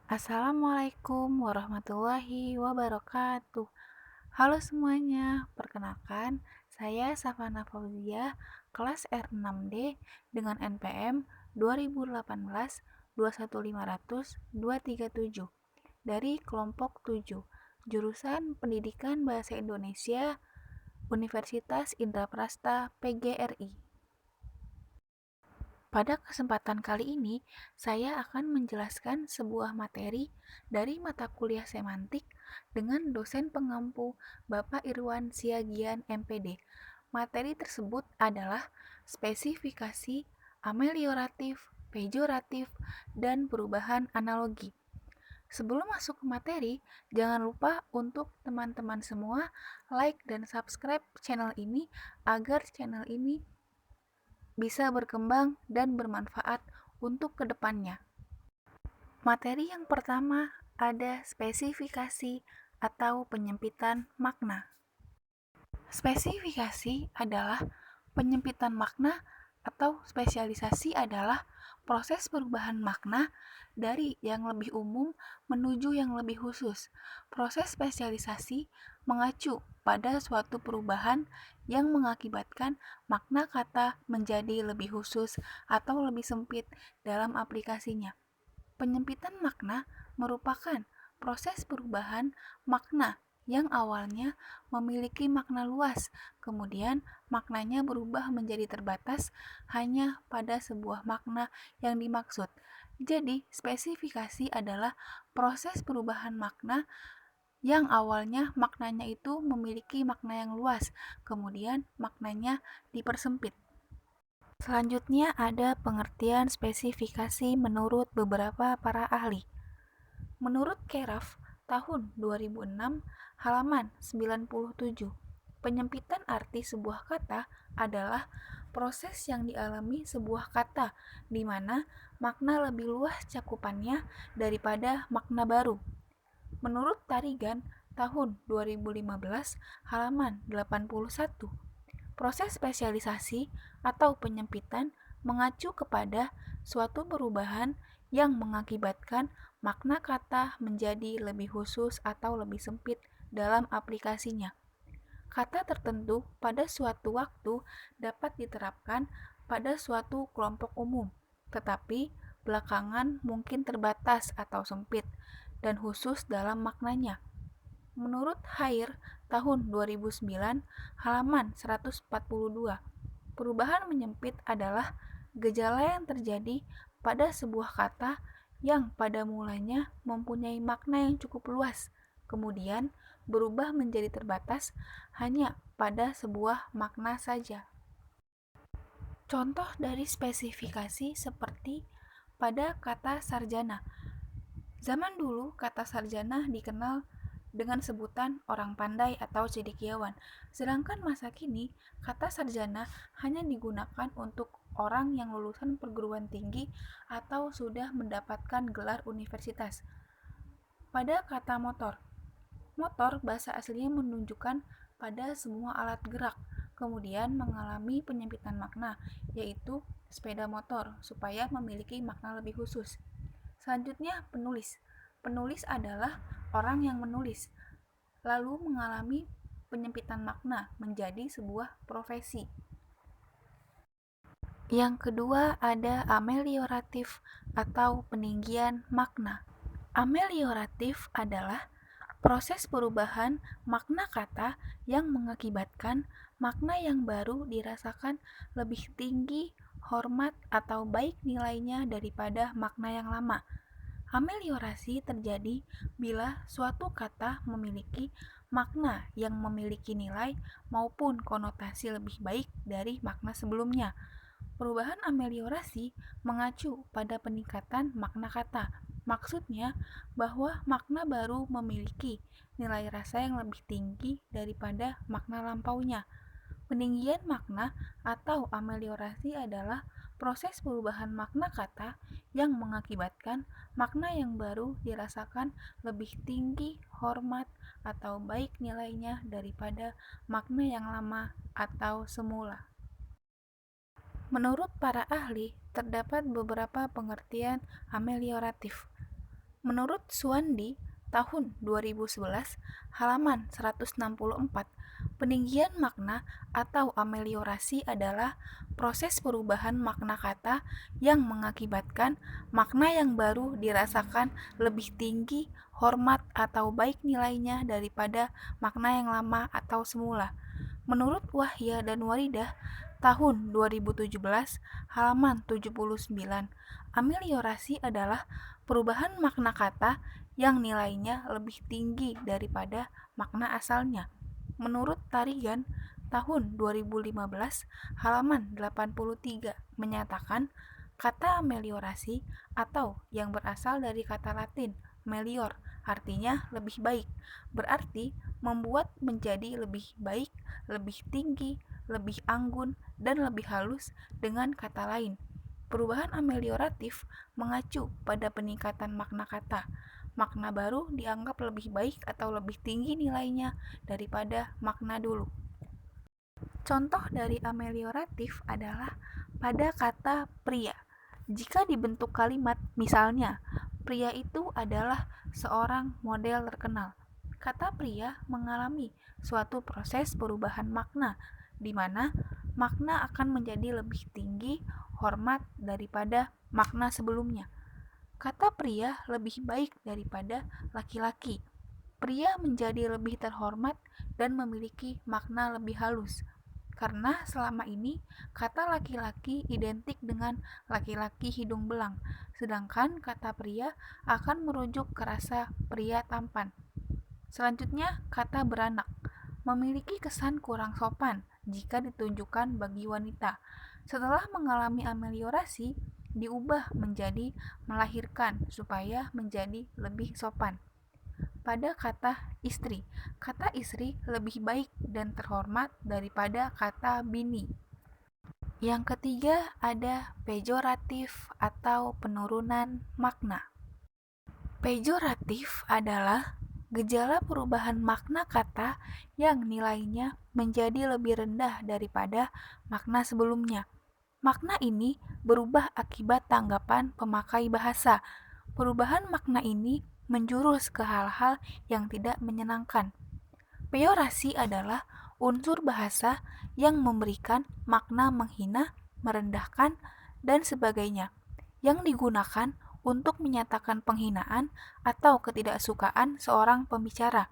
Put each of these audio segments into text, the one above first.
Assalamualaikum warahmatullahi wabarakatuh. Halo semuanya, perkenalkan saya Safana Fauzia, kelas R6D dengan NPM 2018 21500 237 dari kelompok 7, jurusan Pendidikan Bahasa Indonesia, Universitas Indraprasta PGRI. Pada kesempatan kali ini, saya akan menjelaskan sebuah materi dari mata kuliah semantik dengan dosen pengampu Bapak Irwan Siagian MPD. Materi tersebut adalah spesifikasi amelioratif, pejoratif, dan perubahan analogi. Sebelum masuk ke materi, jangan lupa untuk teman-teman semua like dan subscribe channel ini agar channel ini bisa berkembang dan bermanfaat untuk kedepannya. Materi yang pertama ada spesifikasi atau penyempitan makna. Spesifikasi adalah penyempitan makna atau spesialisasi adalah proses perubahan makna dari yang lebih umum menuju yang lebih khusus. Proses spesialisasi mengacu pada suatu perubahan yang mengakibatkan makna kata menjadi lebih khusus atau lebih sempit dalam aplikasinya. Penyempitan makna merupakan proses perubahan makna yang awalnya memiliki makna luas, kemudian maknanya berubah menjadi terbatas hanya pada sebuah makna yang dimaksud. Jadi, spesifikasi adalah proses perubahan makna yang awalnya maknanya itu memiliki makna yang luas, kemudian maknanya dipersempit. Selanjutnya ada pengertian spesifikasi menurut beberapa para ahli. Menurut Keraf, tahun 2006, halaman 97, penyempitan arti sebuah kata adalah proses yang dialami sebuah kata di mana makna lebih luas cakupannya daripada makna baru. Menurut Tarigan, tahun 2015, halaman 81, proses spesialisasi atau penyempitan mengacu kepada suatu perubahan yang mengakibatkan makna kata menjadi lebih khusus atau lebih sempit dalam aplikasinya. Kata tertentu pada suatu waktu dapat diterapkan pada suatu kelompok umum, tetapi belakangan mungkin terbatas atau sempit dan khusus dalam maknanya. Menurut Hair, tahun 2009, halaman 142, perubahan menyempit adalah gejala yang terjadi pada sebuah kata yang pada mulanya mempunyai makna yang cukup luas, kemudian berubah menjadi terbatas hanya pada sebuah makna saja. Contoh dari spesifikasi seperti pada kata sarjana. Zaman dulu kata sarjana dikenal dengan sebutan orang pandai atau cendekiawan. Sedangkan masa kini, kata sarjana hanya digunakan untuk orang yang lulusan perguruan tinggi atau sudah mendapatkan gelar universitas. Pada kata motor, motor bahasa aslinya menunjukkan pada semua alat gerak, kemudian mengalami penyempitan makna, yaitu sepeda motor, supaya memiliki makna lebih khusus. Selanjutnya, penulis. Penulis adalah orang yang menulis, lalu mengalami penyempitan makna menjadi sebuah profesi. Yang kedua ada amelioratif atau peninggian makna. Amelioratif adalah proses perubahan makna kata yang mengakibatkan makna yang baru dirasakan lebih tinggi, hormat, atau baik nilainya daripada makna yang lama. Ameliorasi terjadi bila suatu kata memiliki makna yang memiliki nilai maupun konotasi lebih baik dari makna sebelumnya. Perubahan ameliorasi mengacu pada peningkatan makna kata. Maksudnya bahwa makna baru memiliki nilai rasa yang lebih tinggi daripada makna lampaunya. Peninggian makna atau ameliorasi adalah proses perubahan makna kata yang mengakibatkan makna yang baru dirasakan lebih tinggi, hormat, atau baik nilainya daripada makna yang lama atau semula. Menurut para ahli, terdapat beberapa pengertian amelioratif. Menurut Suwandi, tahun 2011, halaman 164, peninggian makna atau ameliorasi adalah proses perubahan makna kata yang mengakibatkan makna yang baru dirasakan lebih tinggi, hormat atau baik nilainya daripada makna yang lama atau semula. Menurut Wahya dan Waridah, tahun 2017, halaman 79, ameliorasi adalah perubahan makna kata yang nilainya lebih tinggi daripada makna asalnya. Menurut Tarigan, tahun 2015, halaman 83, menyatakan kata ameliorasi atau yang berasal dari kata Latin melior, artinya lebih baik, berarti membuat menjadi lebih baik, lebih tinggi, lebih anggun, dan lebih halus. Dengan kata lain, perubahan amelioratif mengacu pada peningkatan makna kata. Makna baru dianggap lebih baik atau lebih tinggi nilainya daripada makna dulu. Contoh dari amelioratif adalah pada kata pria. Jika dibentuk kalimat, misalnya, pria itu adalah seorang model terkenal. Kata pria mengalami suatu proses perubahan makna, di mana makna akan menjadi lebih tinggi, hormat daripada makna sebelumnya. Kata pria lebih baik daripada laki-laki. Pria menjadi lebih terhormat dan memiliki makna lebih halus. Karena selama ini kata laki-laki identik dengan laki-laki hidung belang, sedangkan kata pria akan merujuk ke rasa pria tampan. Selanjutnya, kata beranak memiliki kesan kurang sopan jika ditunjukkan bagi wanita. Setelah mengalami ameliorasi, diubah menjadi melahirkan supaya menjadi lebih sopan. Pada kata istri lebih baik dan terhormat daripada kata bini. Yang ketiga ada pejoratif atau penurunan makna. Pejoratif adalah gejala perubahan makna kata yang nilainya menjadi lebih rendah daripada makna sebelumnya. Makna ini berubah akibat tanggapan pemakai bahasa. Perubahan makna ini menjurus ke hal-hal yang tidak menyenangkan. Peyorasi adalah unsur bahasa yang memberikan makna menghina, merendahkan, dan sebagainya, yang digunakan untuk menyatakan penghinaan atau ketidaksukaan seorang pembicara.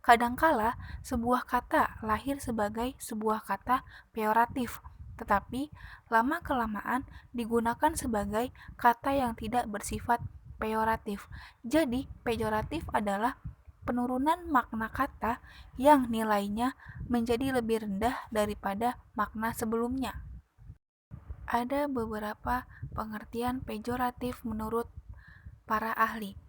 Kadangkala, sebuah kata lahir sebagai sebuah kata peyoratif, tetapi lama-kelamaan digunakan sebagai kata yang tidak bersifat peyoratif. Jadi, pejoratif adalah penurunan makna kata yang nilainya menjadi lebih rendah daripada makna sebelumnya. Ada beberapa pengertian pejoratif menurut para ahli.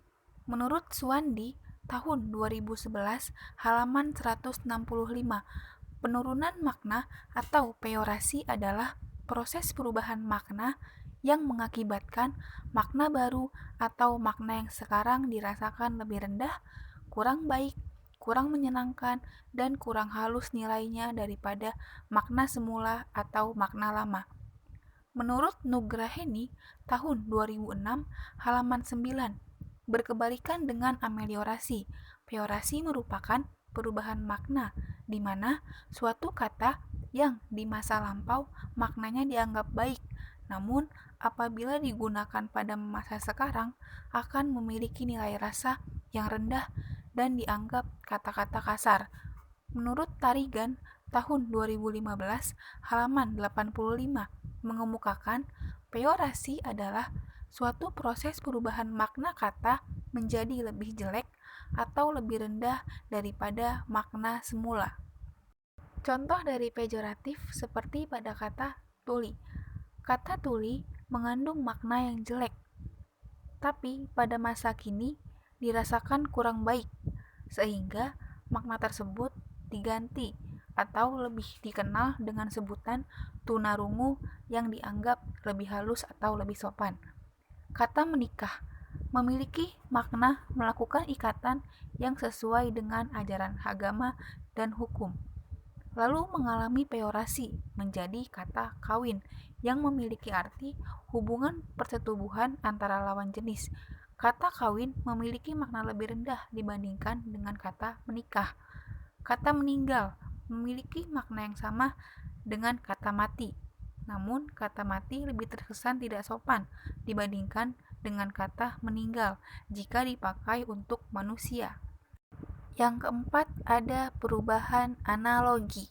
Menurut Suwandi, tahun 2011, halaman 165, penurunan makna atau peyorasi adalah proses perubahan makna yang mengakibatkan makna baru atau makna yang sekarang dirasakan lebih rendah, kurang baik, kurang menyenangkan, dan kurang halus nilainya daripada makna semula atau makna lama. Menurut Nugraheni, tahun 2006, halaman 9, berkebalikan dengan ameliorasi. Peyorasi merupakan perubahan makna, di mana suatu kata yang di masa lampau maknanya dianggap baik, namun apabila digunakan pada masa sekarang akan memiliki nilai rasa yang rendah dan dianggap kata-kata kasar. Menurut Tarigan, tahun 2015, halaman 85, mengemukakan peyorasi adalah suatu proses perubahan makna kata menjadi lebih jelek atau lebih rendah daripada makna semula. Contoh dari pejoratif seperti pada kata tuli. Kata tuli mengandung makna yang jelek, tapi pada masa kini dirasakan kurang baik, sehingga makna tersebut diganti atau lebih dikenal dengan sebutan tunarungu yang dianggap lebih halus atau lebih sopan. Kata menikah memiliki makna melakukan ikatan yang sesuai dengan ajaran agama dan hukum. Lalu mengalami peyorasi menjadi kata kawin yang memiliki arti hubungan persetubuhan antara lawan jenis. Kata kawin memiliki makna lebih rendah dibandingkan dengan kata menikah. Kata meninggal memiliki makna yang sama dengan kata mati. Namun, kata mati lebih terkesan tidak sopan dibandingkan dengan kata meninggal jika dipakai untuk manusia. Yang keempat, ada perubahan analogi.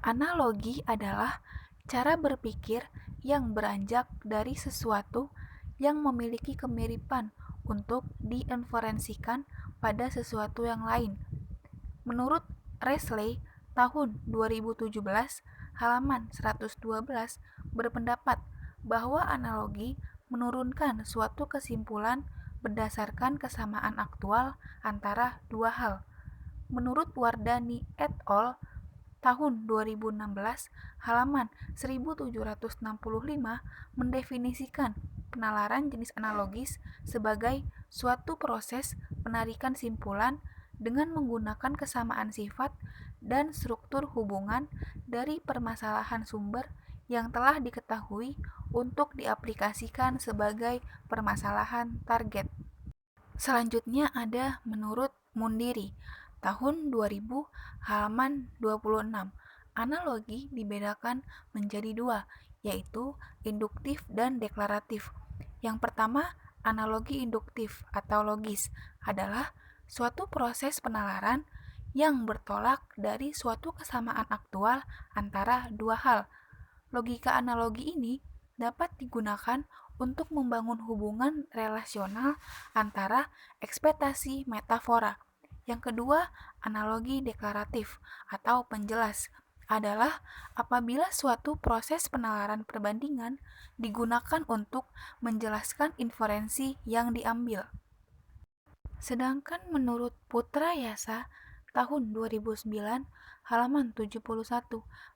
Analogi adalah cara berpikir yang beranjak dari sesuatu yang memiliki kemiripan untuk diinferensikan pada sesuatu yang lain. Menurut Resley, tahun 2017, halaman 112 berpendapat bahwa analogi menurunkan suatu kesimpulan berdasarkan kesamaan aktual antara dua hal. Menurut Wardani et al., tahun 2016, halaman 1765 mendefinisikan penalaran jenis analogis sebagai suatu proses penarikan simpulan dengan menggunakan kesamaan sifat dan struktur hubungan dari permasalahan sumber yang telah diketahui untuk diaplikasikan sebagai permasalahan target. Selanjutnya ada menurut Mundiri, tahun 2000, halaman 26. Analogi dibedakan menjadi dua, yaitu induktif dan deklaratif. Yang pertama, analogi induktif atau logis adalah suatu proses penalaran yang bertolak dari suatu kesamaan aktual antara dua hal. Logika analogi ini dapat digunakan untuk membangun hubungan relasional antara ekspektasi metafora. Yang kedua, analogi deklaratif atau penjelas adalah apabila suatu proses penalaran perbandingan digunakan untuk menjelaskan inferensi yang diambil. Sedangkan menurut Putra Yasa tahun 2009 halaman 71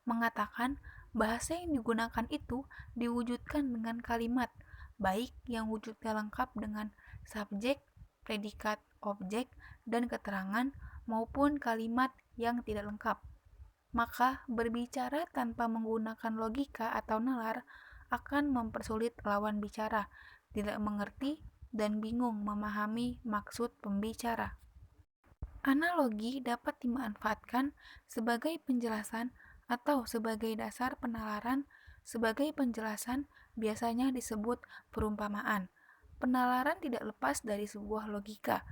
mengatakan bahasa yang digunakan itu diwujudkan dengan kalimat, baik yang wujudnya lengkap dengan subjek, predikat, objek, dan keterangan maupun kalimat yang tidak lengkap. Maka berbicara tanpa menggunakan logika atau nalar akan mempersulit lawan bicara, tidak mengerti, dan bingung memahami maksud pembicara. Analogi dapat dimanfaatkan sebagai penjelasan atau sebagai dasar penalaran. Sebagai penjelasan biasanya disebut perumpamaan. Penalaran tidak lepas dari sebuah logika,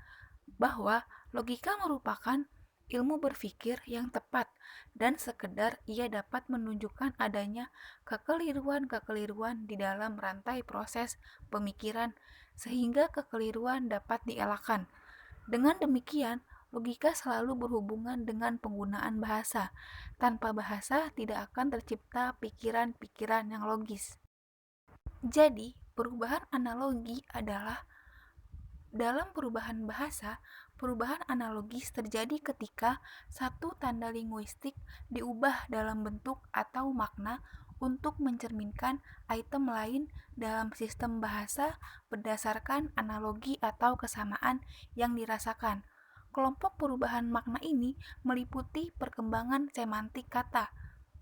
bahwa logika merupakan ilmu berpikir yang tepat dan sekedar ia dapat menunjukkan adanya kekeliruan-kekeliruan di dalam rantai proses pemikiran sehingga kekeliruan dapat dielakkan. Dengan demikian, logika selalu berhubungan dengan penggunaan bahasa. Tanpa bahasa tidak akan tercipta pikiran-pikiran yang logis. Jadi, perubahan analogi adalah dalam perubahan bahasa, perubahan analogis terjadi ketika satu tanda linguistik diubah dalam bentuk atau makna untuk mencerminkan item lain dalam sistem bahasa berdasarkan analogi atau kesamaan yang dirasakan. Kelompok perubahan makna ini meliputi perkembangan semantik kata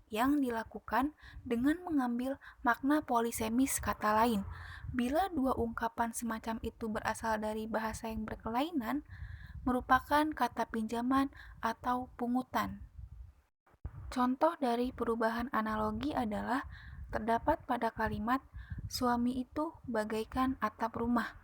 yang dilakukan dengan mengambil makna polisemis kata lain. Bila dua ungkapan semacam itu berasal dari bahasa yang berkelainan, merupakan kata pinjaman atau pungutan. Contoh dari perubahan analogi adalah terdapat pada kalimat suami itu bagaikan atap rumah.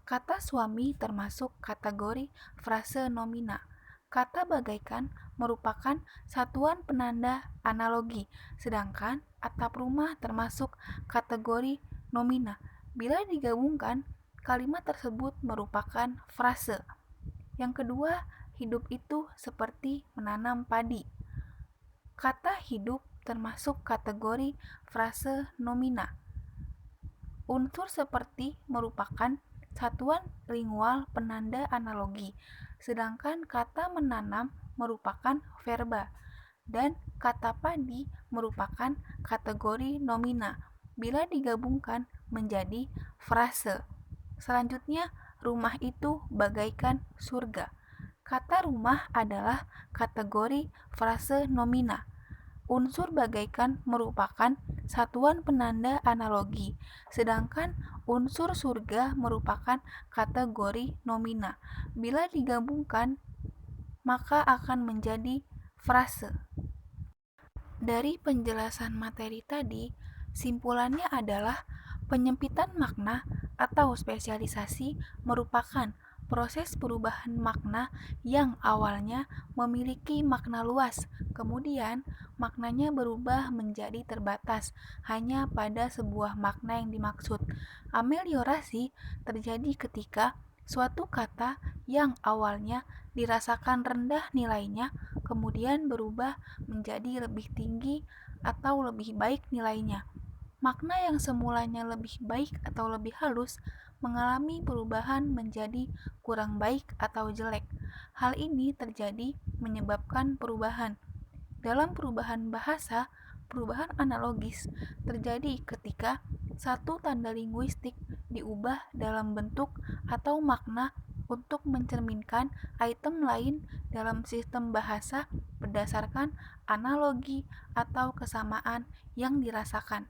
Kata suami termasuk kategori frase nomina. Kata bagaikan merupakan satuan penanda analogi, sedangkan atap rumah termasuk kategori nomina. Bila digabungkan, kalimat tersebut merupakan frase. Yang kedua, hidup itu seperti menanam padi. Kata hidup termasuk kategori frase nomina. Unsur seperti merupakan satuan lingual penanda analogi, sedangkan kata menanam merupakan verba, dan kata padi merupakan kategori nomina bila digabungkan menjadi frase. Selanjutnya, rumah itu bagaikan surga. Kata rumah adalah kategori frase nomina. Unsur bagaikan merupakan satuan penanda analogi, sedangkan unsur surga merupakan kategori nomina. Bila digabungkan, maka akan menjadi frase. Dari penjelasan materi tadi, simpulannya adalah penyempitan makna atau spesialisasi merupakan proses perubahan makna yang awalnya memiliki makna luas, kemudian maknanya berubah menjadi terbatas hanya pada sebuah makna yang dimaksud. Ameliorasi terjadi ketika suatu kata yang awalnya dirasakan rendah nilainya kemudian berubah menjadi lebih tinggi atau lebih baik nilainya. Makna yang semulanya lebih baik atau lebih halus mengalami perubahan menjadi kurang baik atau jelek. Hal ini terjadi menyebabkan perubahan. Dalam perubahan bahasa, perubahan analogis terjadi ketika satu tanda linguistik diubah dalam bentuk atau makna untuk mencerminkan item lain dalam sistem bahasa berdasarkan analogi atau kesamaan yang dirasakan.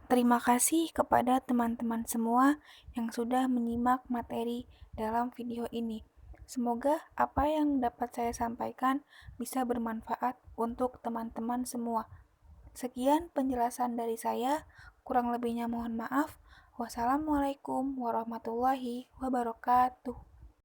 Terima kasih kepada teman-teman semua yang sudah menyimak materi dalam video ini. Semoga apa yang dapat saya sampaikan bisa bermanfaat untuk teman-teman semua. Sekian penjelasan dari saya, kurang lebihnya mohon maaf. Wassalamualaikum warahmatullahi wabarakatuh.